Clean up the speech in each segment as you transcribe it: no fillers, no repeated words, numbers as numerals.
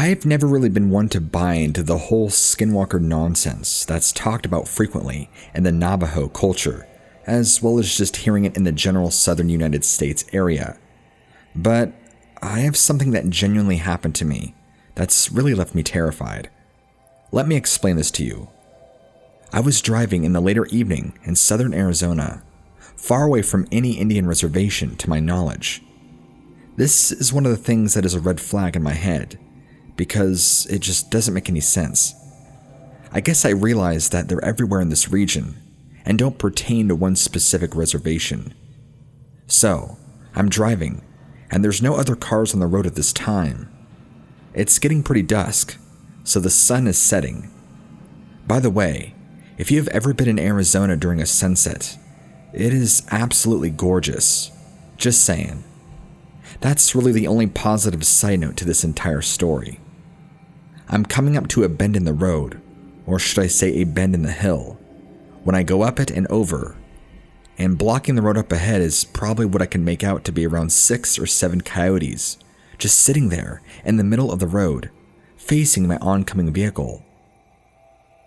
I've never really been one to buy into the whole skinwalker nonsense that's talked about frequently in the Navajo culture, as well as just hearing it in the general southern United States area. But I have something that genuinely happened to me that's really left me terrified. Let me explain this to you. I was driving in the later evening in southern Arizona, far away from any Indian reservation to my knowledge. This is one of the things that is a red flag in my head, because it just doesn't make any sense. I guess I realize that they're everywhere in this region and don't pertain to one specific reservation. So, I'm driving, and there's no other cars on the road at this time. It's getting pretty dusk, so the sun is setting. By the way, if you have ever been in Arizona during a sunset, it is absolutely gorgeous. Just saying. That's really the only positive side note to this entire story. I'm coming up to a bend in the road, or should I say a bend in the hill, when I go up it and over, and blocking the road up ahead is probably what I can make out to be around 6 or 7 coyotes, just sitting there in the middle of the road, facing my oncoming vehicle.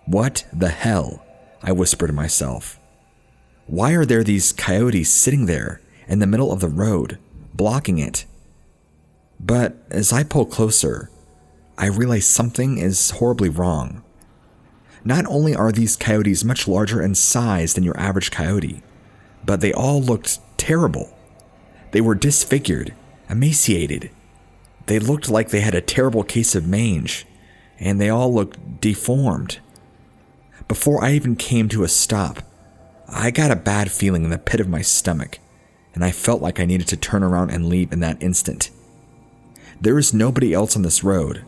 What the hell? I whisper to myself. Why are there these coyotes sitting there in the middle of the road, blocking it? But as I pull closer, I realize something is horribly wrong. Not only are these coyotes much larger in size than your average coyote, but they all looked terrible. They were disfigured, emaciated. They looked like they had a terrible case of mange, and they all looked deformed. Before I even came to a stop, I got a bad feeling in the pit of my stomach, and I felt like I needed to turn around and leave in that instant. There is nobody else on this road,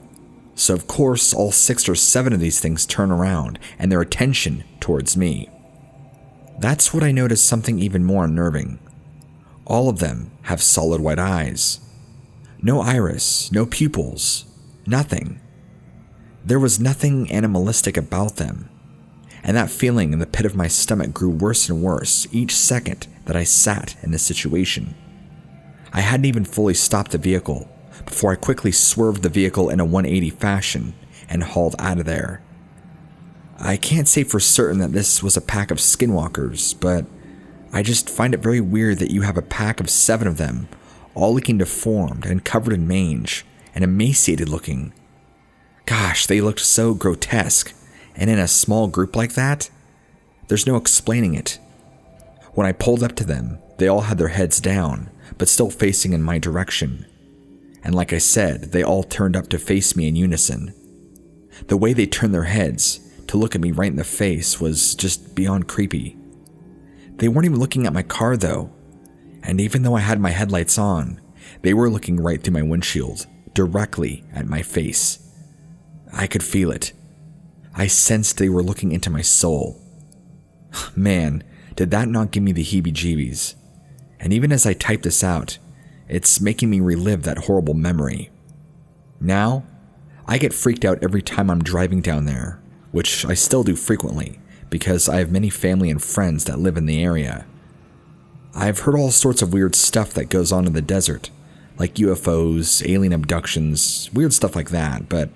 so of course all 6 or 7 of these things turn around and their attention towards me. That's what I noticed something even more unnerving. All of them have solid white eyes. No iris, no pupils, nothing. There was nothing animalistic about them, and that feeling in the pit of my stomach grew worse and worse each second that I sat in this situation. I hadn't even fully stopped the vehicle before I quickly swerved the vehicle in a 180 fashion and hauled out of there. I can't say for certain that this was a pack of skinwalkers, but I just find it very weird that you have a pack of 7 of them, all looking deformed and covered in mange and emaciated looking. Gosh, they looked so grotesque, and in a small group like that, there's no explaining it. When I pulled up to them, they all had their heads down, but still facing in my direction. And like I said, they all turned up to face me in unison. The way they turned their heads to look at me right in the face was just beyond creepy. They weren't even looking at my car though, and even though I had my headlights on, they were looking right through my windshield, directly at my face. I could feel it. I sensed they were looking into my soul. Man, did that not give me the heebie-jeebies. And even as I type this out, it's making me relive that horrible memory. Now, I get freaked out every time I'm driving down there, which I still do frequently because I have many family and friends that live in the area. I've heard all sorts of weird stuff that goes on in the desert, like UFOs, alien abductions, weird stuff like that, but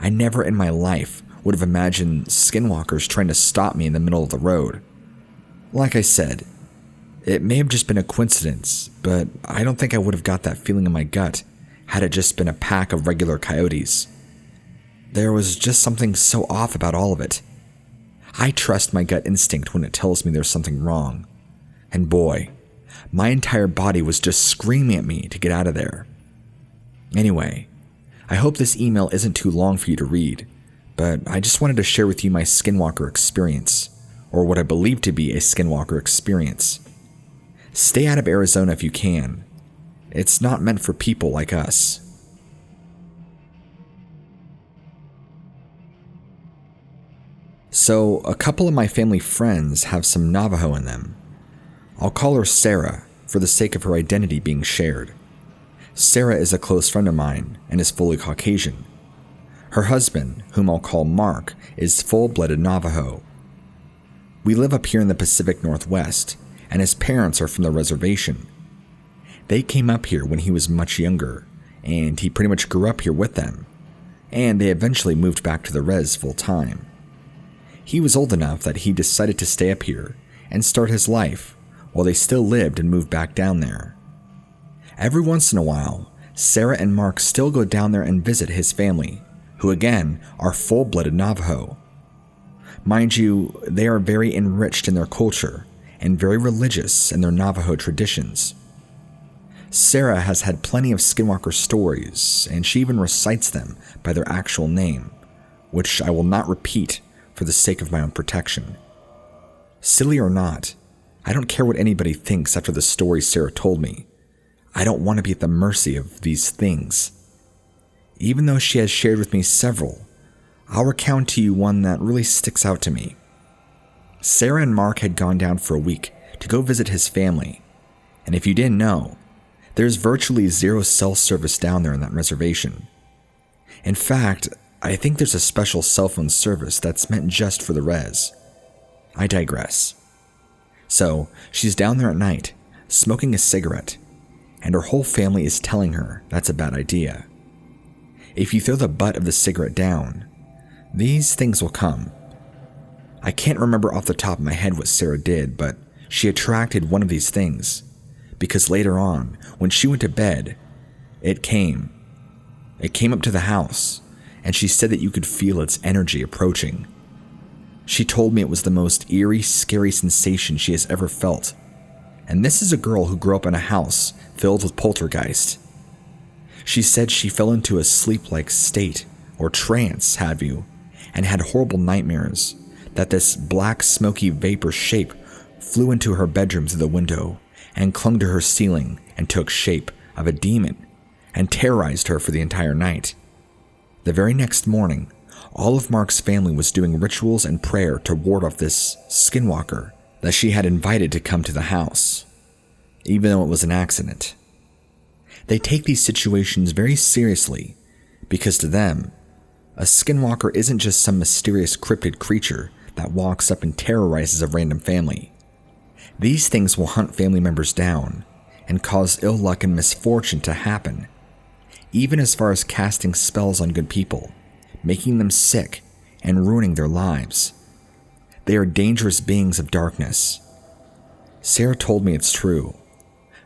I never in my life would have imagined skinwalkers trying to stop me in the middle of the road. Like I said, it may have just been a coincidence, but I don't think I would have got that feeling in my gut had it just been a pack of regular coyotes. There was just something so off about all of it. I trust my gut instinct when it tells me there's something wrong. And boy, my entire body was just screaming at me to get out of there. Anyway, I hope this email isn't too long for you to read, but I just wanted to share with you my skinwalker experience, or what I believe to be a skinwalker experience. Stay out of Arizona if you can. It's not meant for people like us. So, a couple of my family friends have some Navajo in them. I'll call her Sarah, for the sake of her identity being shared. Sarah is a close friend of mine and is fully Caucasian. Her husband, whom I'll call Mark, is full-blooded Navajo. We live up here in the Pacific Northwest, and his parents are from the reservation. They came up here when he was much younger, and he pretty much grew up here with them. and they eventually moved back to the res full time. He was old enough that he decided to stay up here and start his life while they still lived and moved back down there. Every once in a while, Sarah and Mark still go down there and visit his family, who again are full-blooded Navajo. Mind you, they are very enriched in their culture and very religious in their Navajo traditions. Sarah has had plenty of Skinwalker stories, and she even recites them by their actual name, which I will not repeat for the sake of my own protection. Silly or not, I don't care what anybody thinks after the story Sarah told me. I don't want to be at the mercy of these things. Even though she has shared with me several, I'll recount to you one that really sticks out to me. Sarah and Mark had gone down for a week to go visit his family, and if you didn't know, there's virtually zero cell service down there in that reservation. In fact, I think there's a special cell phone service that's meant just for the res. I digress. So, she's down there at night, smoking a cigarette, and her whole family is telling her that's a bad idea. If you throw the butt of the cigarette down, these things will come. I can't remember off the top of my head what Sarah did, but she attracted one of these things, because later on, when she went to bed, it came. It came up to the house, and she said that you could feel its energy approaching. She told me it was the most eerie, scary sensation she has ever felt. And this is a girl who grew up in a house filled with poltergeist. She said she fell into a sleep-like state, or trance, have you, and had horrible nightmares that this black, smoky vapor shape flew into her bedroom through the window and clung to her ceiling and took shape of a demon and terrorized her for the entire night. The very next morning, all of Mark's family was doing rituals and prayer to ward off this skinwalker that she had invited to come to the house, even though it was an accident. They take these situations very seriously because to them, a skinwalker isn't just some mysterious cryptid creature that walks up and terrorizes a random family. These things will hunt family members down and cause ill luck and misfortune to happen, even as far as casting spells on good people, making them sick and ruining their lives. They are dangerous beings of darkness. Sarah told me it's true.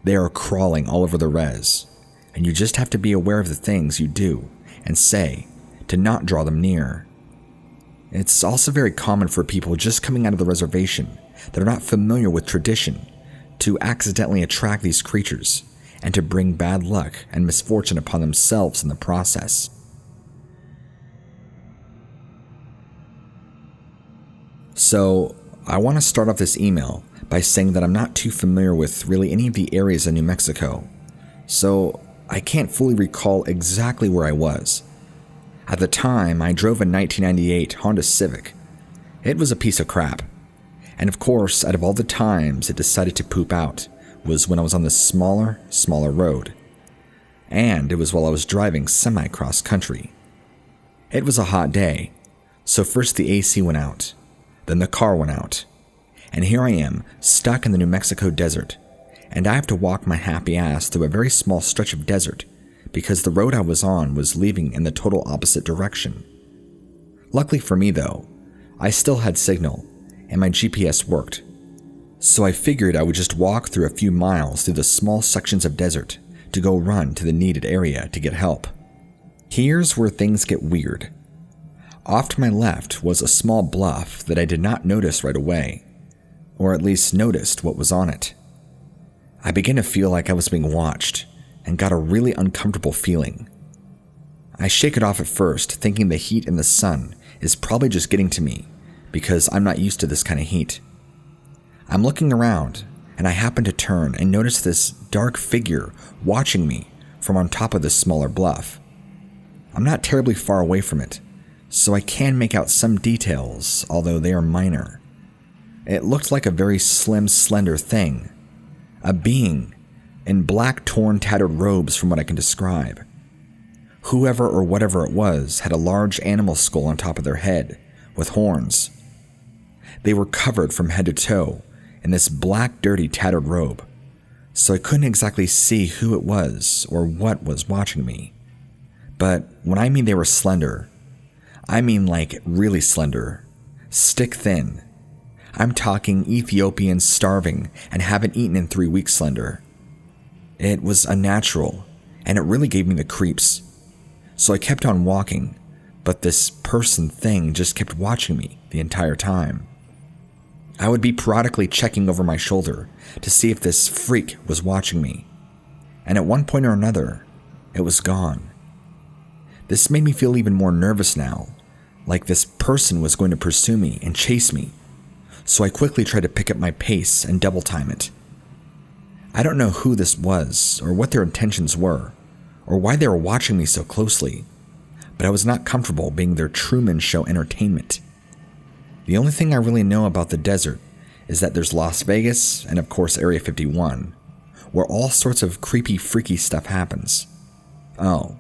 They are crawling all over the res, and you just have to be aware of the things you do and say to not draw them near. It's also very common for people just coming out of the reservation that are not familiar with tradition to accidentally attract these creatures and to bring bad luck and misfortune upon themselves in the process. So, I want to start off this email by saying that I'm not too familiar with really any of the areas in New Mexico, so I can't fully recall exactly where I was. At the time, I drove a 1998 Honda Civic. It was a piece of crap. And of course, out of all the times it decided to poop out was when I was on the smaller road. And it was while I was driving semi-cross country. It was a hot day, so first the AC went out, then the car went out, and here I am, stuck in the New Mexico desert, and I have to walk my happy ass through a very small stretch of desert because the road I was on was leaving in the total opposite direction. Luckily for me though, I still had signal, and my GPS worked, so I figured I would just walk through a few miles through the small sections of desert to go run to the needed area to get help. Here's where things get weird. Off to my left was a small bluff that I did not notice right away, or at least noticed what was on it. I began to feel like I was being watched and got a really uncomfortable feeling. I shake it off at first, thinking the heat in the sun is probably just getting to me because I'm not used to this kind of heat. I'm looking around and I happen to turn and notice this dark figure watching me from on top of this smaller bluff. I'm not terribly far away from it, so I can make out some details, although they are minor. It looked like a very slim, slender thing. A being in black, torn, tattered robes from what I can describe. Whoever or whatever it was had a large animal skull on top of their head, with horns. They were covered from head to toe in this black, dirty, tattered robe, so I couldn't exactly see who it was or what was watching me. But when I mean they were slender, I mean like really slender, stick thin. I'm talking Ethiopians starving and haven't eaten in 3 weeks slender. It was unnatural, and it really gave me the creeps. So I kept on walking, but this person thing just kept watching me the entire time. I would be periodically checking over my shoulder to see if this freak was watching me, and at one point or another, it was gone. This made me feel even more nervous now, like this person was going to pursue me and chase me, so I quickly tried to pick up my pace and double time it. I don't know who this was, or what their intentions were, or why they were watching me so closely, but I was not comfortable being their Truman Show entertainment. The only thing I really know about the desert is that there's Las Vegas and of course Area 51, where all sorts of creepy, freaky stuff happens. Oh,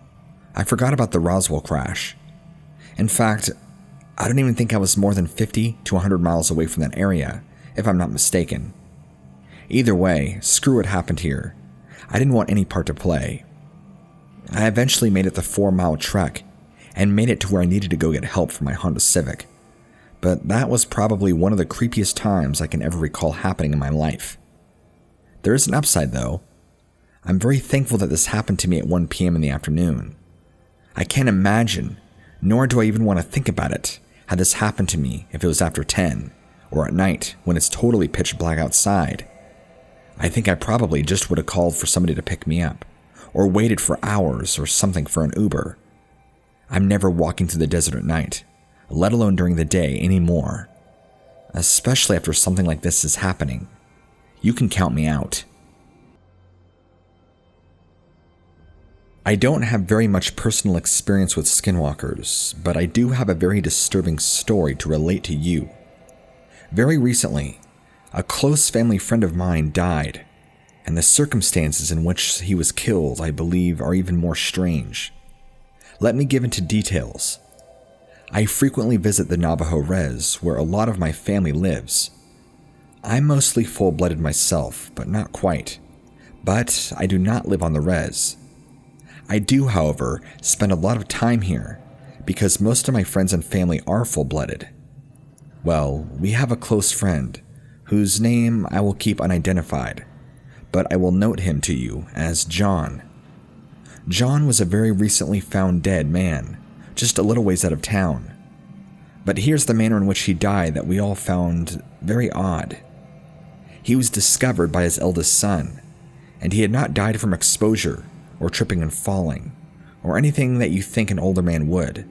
I forgot about the Roswell crash. In fact, I don't even think I was more than 50 to 100 miles away from that area, if I'm not mistaken. Either way, screw what happened here. I didn't want any part to play. I eventually made it the 4-mile trek, and made it to where I needed to go get help for my Honda Civic. But that was probably one of the creepiest times I can ever recall happening in my life. There is an upside though. I'm very thankful that this happened to me at 1 p.m. in the afternoon. I can't imagine, nor do I even want to think about it, had this happened to me if it was after 10, or at night when it's totally pitch black outside. I think I probably just would have called for somebody to pick me up, or waited for hours or something for an Uber. I'm never walking through the desert at night, let alone during the day anymore. Especially after something like this is happening. You can count me out. I don't have very much personal experience with skinwalkers, but I do have a very disturbing story to relate to you. Very recently, a close family friend of mine died, and the circumstances in which he was killed, I believe, are even more strange. Let me give into details. I frequently visit the Navajo Res, where a lot of my family lives. I'm mostly full-blooded myself, but not quite. But I do not live on the Res. I do, however, spend a lot of time here, because most of my friends and family are full-blooded. Well, we have a close friend, whose name I will keep unidentified, but I will note him to you as John. John was a very recently found dead man, just a little ways out of town. But here's the manner in which he died that we all found very odd. He was discovered by his eldest son, and he had not died from exposure, or tripping and falling, or anything that you think an older man would.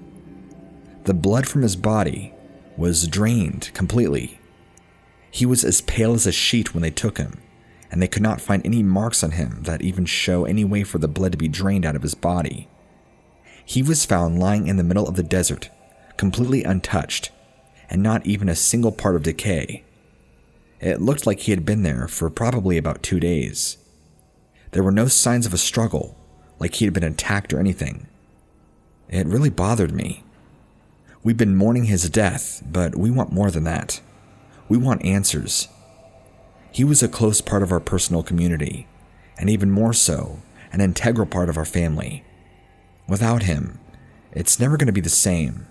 The blood from his body was drained completely. He was as pale as a sheet when they took him, and they could not find any marks on him that even show any way for the blood to be drained out of his body. He was found lying in the middle of the desert, completely untouched, and not even a single part of decay. It looked like he had been there for probably about 2 days. There were no signs of a struggle, like he had been attacked or anything. It really bothered me. We've been mourning his death, but we want more than that. We want answers. He was a close part of our personal community, and even more so, an integral part of our family. Without him, it's never going to be the same.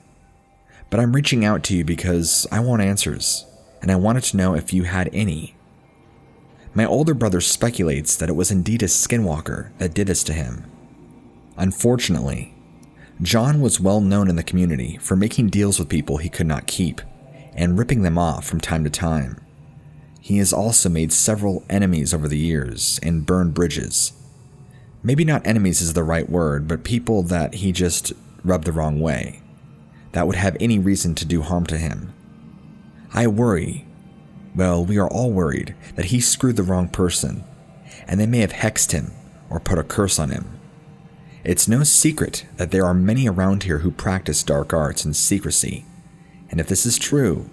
But I'm reaching out to you because I want answers, and I wanted to know if you had any. My older brother speculates that it was indeed a skinwalker that did this to him. Unfortunately, John was well known in the community for making deals with people he could not keep, and ripping them off from time to time. He has also made several enemies over the years and burned bridges. Maybe not enemies is the right word, but people that he just rubbed the wrong way, that would have any reason to do harm to him. I worry, well, we are all worried that he screwed the wrong person, and they may have hexed him or put a curse on him. It's no secret that there are many around here who practice dark arts in secrecy, and if this is true,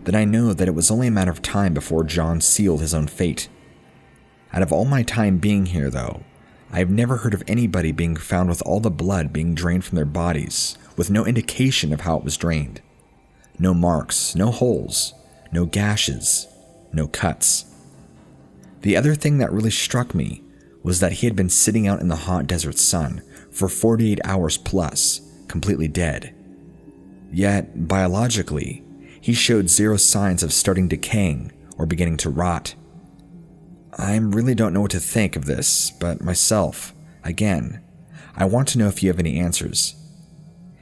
then I know that it was only a matter of time before John sealed his own fate. Out of all my time being here, though, I have never heard of anybody being found with all the blood being drained from their bodies, with no indication of how it was drained. No marks, no holes, no gashes, no cuts. The other thing that really struck me was that he had been sitting out in the hot desert sun for 48 hours plus, completely dead. Yet, biologically, he showed zero signs of starting decaying or beginning to rot. I really don't know what to think of this, but myself, again, I want to know if you have any answers.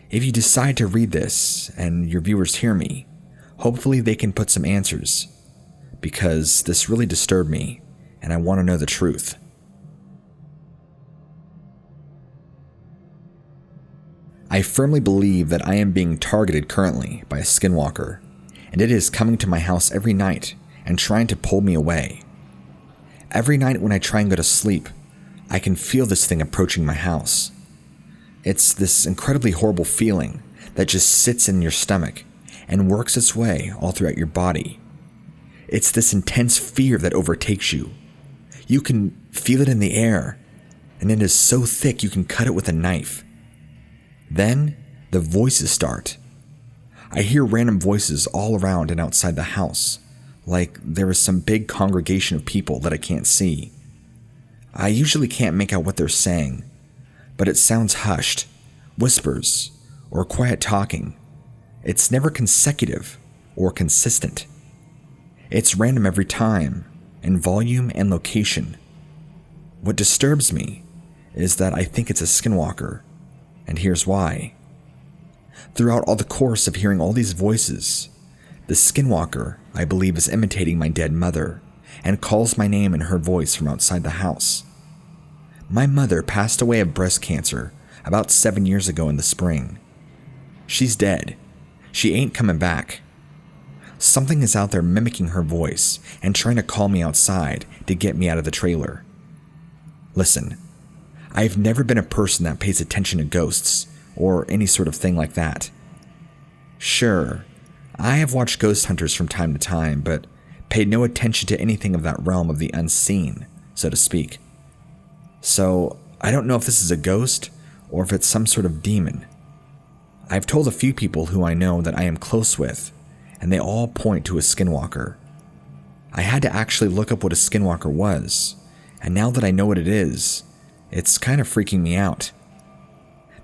If you decide to read this and your viewers hear me, hopefully they can put some answers, because this really disturbed me and I want to know the truth. I firmly believe that I am being targeted currently by a skinwalker, and it is coming to my house every night and trying to pull me away. Every night when I try and go to sleep, I can feel this thing approaching my house. It's this incredibly horrible feeling that just sits in your stomach and works its way all throughout your body. It's this intense fear that overtakes you. You can feel it in the air, and it is so thick you can cut it with a knife. Then, the voices start. I hear random voices all around and outside the house, like there is some big congregation of people that I can't see. I usually can't make out what they're saying, but it sounds hushed, whispers, or quiet talking. It's never consecutive or consistent. It's random every time, in volume and location. What disturbs me is that I think it's a skinwalker, and here's why. Throughout all the course of hearing all these voices, the skinwalker, I believe, is imitating my dead mother and calls my name in her voice from outside the house. My mother passed away of breast cancer about 7 years ago in the spring. She's dead. She ain't coming back. Something is out there mimicking her voice and trying to call me outside to get me out of the trailer. Listen, I've never been a person that pays attention to ghosts or any sort of thing like that. Sure, I have watched ghost hunters from time to time, but paid no attention to anything of that realm of the unseen, so to speak. So, I don't know if this is a ghost or if it's some sort of demon. I've told a few people who I know that I am close with, and they all point to a skinwalker. I had to actually look up what a skinwalker was, and now that I know what it is, it's kind of freaking me out.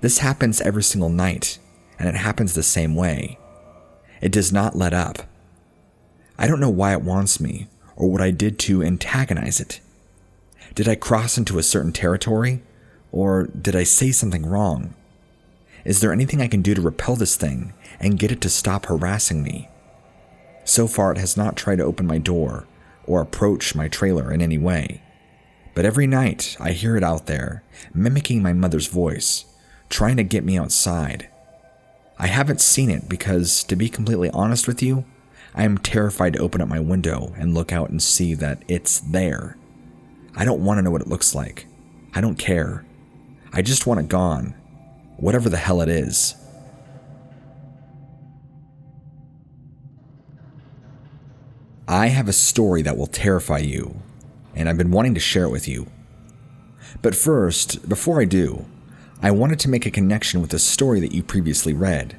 This happens every single night, and it happens the same way. It does not let up. I don't know why it wants me, or what I did to antagonize it. Did I cross into a certain territory, or did I say something wrong? Is there anything I can do to repel this thing and get it to stop harassing me? So far, it has not tried to open my door or approach my trailer in any way. But every night, I hear it out there, mimicking my mother's voice, trying to get me outside. I haven't seen it because, to be completely honest with you, I am terrified to open up my window and look out and see that it's there. I don't want to know what it looks like. I don't care. I just want it gone, whatever the hell it is. I have a story that will terrify you, and I've been wanting to share it with you. But first, before I do, I wanted to make a connection with a story that you previously read.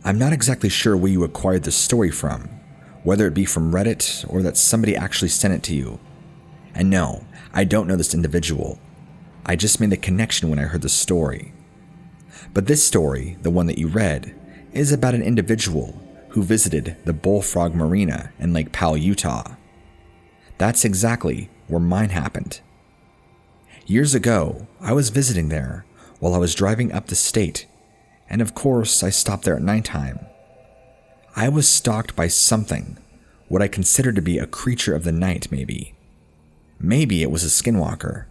I'm not exactly sure where you acquired this story from, whether it be from Reddit or that somebody actually sent it to you. And no, I don't know this individual. I just made the connection when I heard the story. But this story, the one that you read, is about an individual who visited the Bullfrog Marina in Lake Powell, Utah. That's exactly where mine happened. Years ago, I was visiting there while I was driving up the state, and of course I stopped there at nighttime. I was stalked by something, what I considered to be a creature of the night maybe. Maybe it was a skinwalker.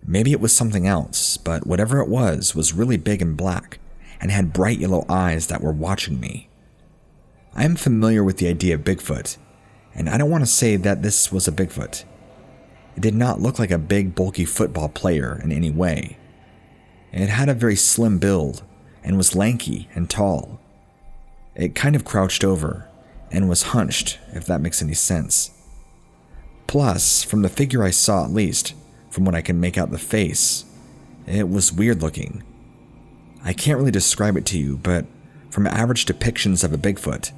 Maybe it was something else, but whatever it was really big and black, and had bright yellow eyes that were watching me. I am familiar with the idea of Bigfoot, and I don't want to say that this was a Bigfoot. It did not look like a big, bulky football player in any way. It had a very slim build, and was lanky and tall. It kind of crouched over, and was hunched, if that makes any sense. Plus, from the figure I saw at least, from what I can make out the face, it was weird looking. I can't really describe it to you, but from average depictions of a Bigfoot,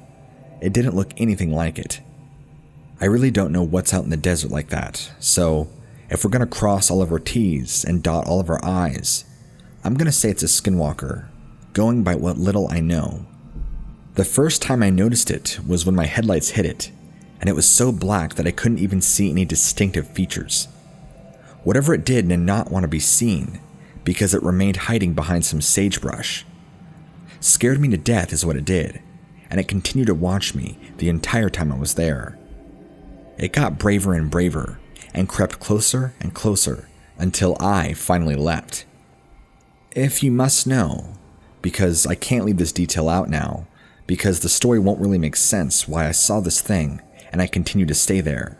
it didn't look anything like it. I really don't know what's out in the desert like that, so If we're going to cross all of our T's and dot all of our I's, I'm going to say it's a skinwalker, going by what little I know. The first time I noticed it was when my headlights hit it, and it was so black that I couldn't even see any distinctive features. Whatever it did not want to be seen, because it remained hiding behind some sagebrush. Scared me to death is what it did, and it continued to watch me the entire time I was there. It got braver and braver, and crept closer and closer until I finally leapt. If you must know, because I can't leave this detail out now, because the story won't really make sense why I saw this thing and I continued to stay there.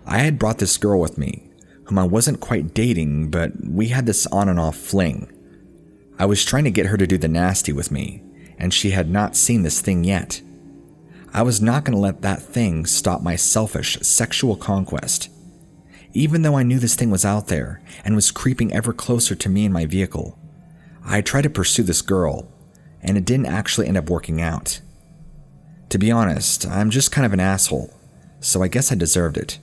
I had brought this girl with me, whom I wasn't quite dating, but we had this on and off fling. I was trying to get her to do the nasty with me, and she had not seen this thing yet. I was not going to let that thing stop my selfish sexual conquest. Even though I knew this thing was out there and was creeping ever closer to me in my vehicle, I tried to pursue this girl, and it didn't actually end up working out. To be honest, I'm just kind of an asshole, so I guess I deserved it.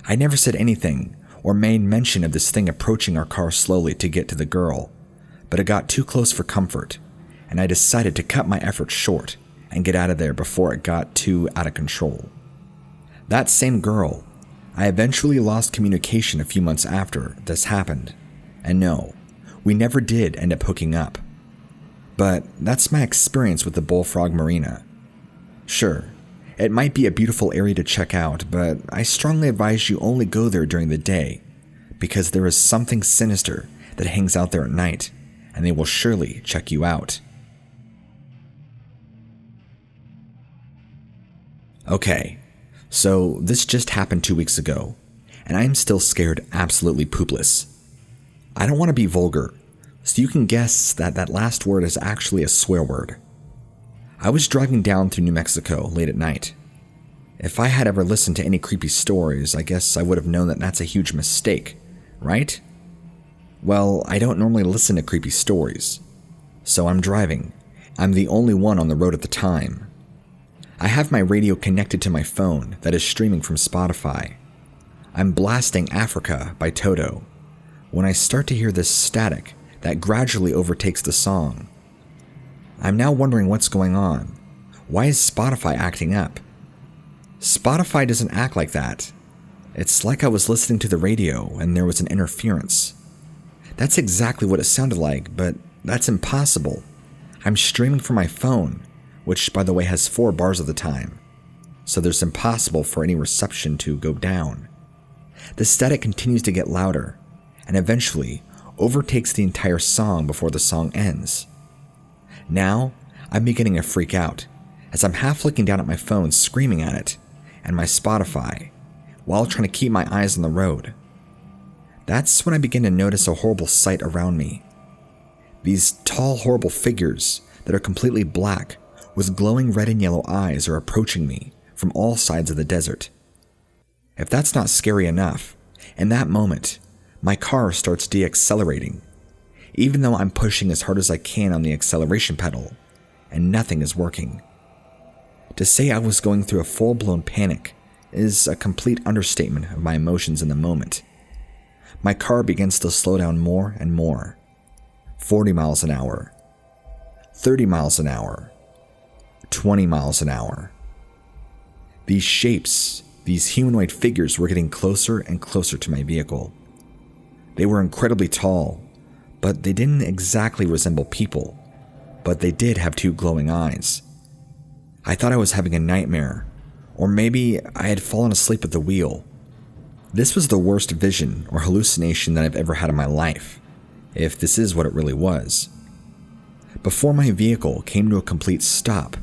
I never said anything or made mention of this thing approaching our car slowly to get to the girl, but it got too close for comfort, and I decided to cut my efforts short and get out of there before it got too out of control. That same girl, I eventually lost communication a few months after this happened, and no, we never did end up hooking up. But that's my experience with the Bullfrog Marina. Sure, it might be a beautiful area to check out, but I strongly advise you only go there during the day, because there is something sinister that hangs out there at night, and they will surely check you out. Okay, so this just happened 2 weeks ago, and I am still scared absolutely poopless. I don't want to be vulgar, so you can guess that that last word is actually a swear word. I was driving down through New Mexico late at night. If I had ever listened to any creepy stories, I guess I would have known that that's a huge mistake, right? Well, I don't normally listen to creepy stories, so I'm driving. I'm the only one on the road at the time. I have my radio connected to my phone that is streaming from Spotify. I'm blasting Africa by Toto, when I start to hear this static that gradually overtakes the song. I'm now wondering what's going on. Why is Spotify acting up? Spotify doesn't act like that. It's like I was listening to the radio and there was an interference. That's exactly what it sounded like, but that's impossible. I'm streaming from my phone, which by the way has 4 bars at the time, so there's impossible for any reception to go down. The static continues to get louder, and eventually overtakes the entire song before the song ends. Now, I'm beginning to freak out, as I'm half looking down at my phone screaming at it, and my Spotify, while trying to keep my eyes on the road. That's when I begin to notice a horrible sight around me. These tall, horrible figures that are completely black with glowing red and yellow eyes are approaching me from all sides of the desert. If that's not scary enough, in that moment, my car starts deaccelerating, even though I'm pushing as hard as I can on the acceleration pedal, and nothing is working. To say I was going through a full-blown panic is a complete understatement of my emotions in the moment. My car begins to slow down more and more. 40 miles an hour, 30 miles an hour, 20 miles an hour. These shapes, these humanoid figures were getting closer and closer to my vehicle. They were incredibly tall, but they didn't exactly resemble people, but they did have 2 glowing eyes. I thought I was having a nightmare, or maybe I had fallen asleep at the wheel. This was the worst vision or hallucination that I've ever had in my life, if this is what it really was. Before my vehicle came to a complete stop.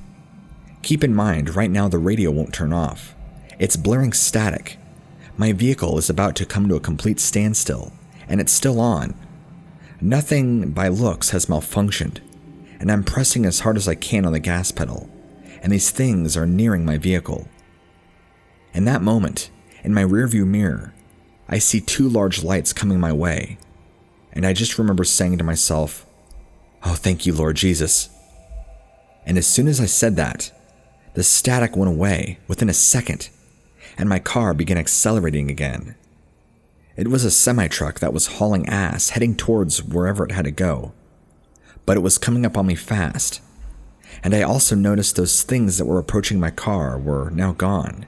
Keep in mind, right now the radio won't turn off. It's blaring static. My vehicle is about to come to a complete standstill, and it's still on. Nothing by looks has malfunctioned, and I'm pressing as hard as I can on the gas pedal, and these things are nearing my vehicle. In that moment, in my rearview mirror, I see 2 large lights coming my way, and I just remember saying to myself, "Oh, thank you, Lord Jesus." And as soon as I said that, the static went away within a second, and my car began accelerating again. It was a semi-truck that was hauling ass heading towards wherever it had to go. But it was coming up on me fast. And I also noticed those things that were approaching my car were now gone.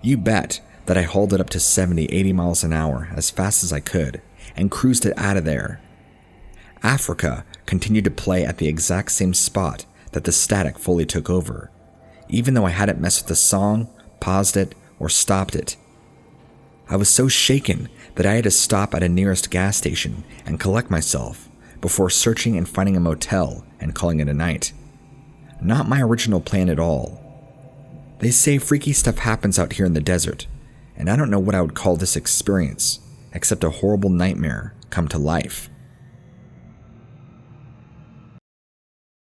You bet that I hauled it up to 70-80 miles an hour as fast as I could and cruised it out of there. Africa continued to play at the exact same spot that the static fully took over, even though I hadn't messed with the song, paused it, or stopped it. I was so shaken that I had to stop at a nearest gas station and collect myself before searching and finding a motel and calling it a night. Not my original plan at all. They say freaky stuff happens out here in the desert, and I don't know what I would call this experience, except a horrible nightmare come to life.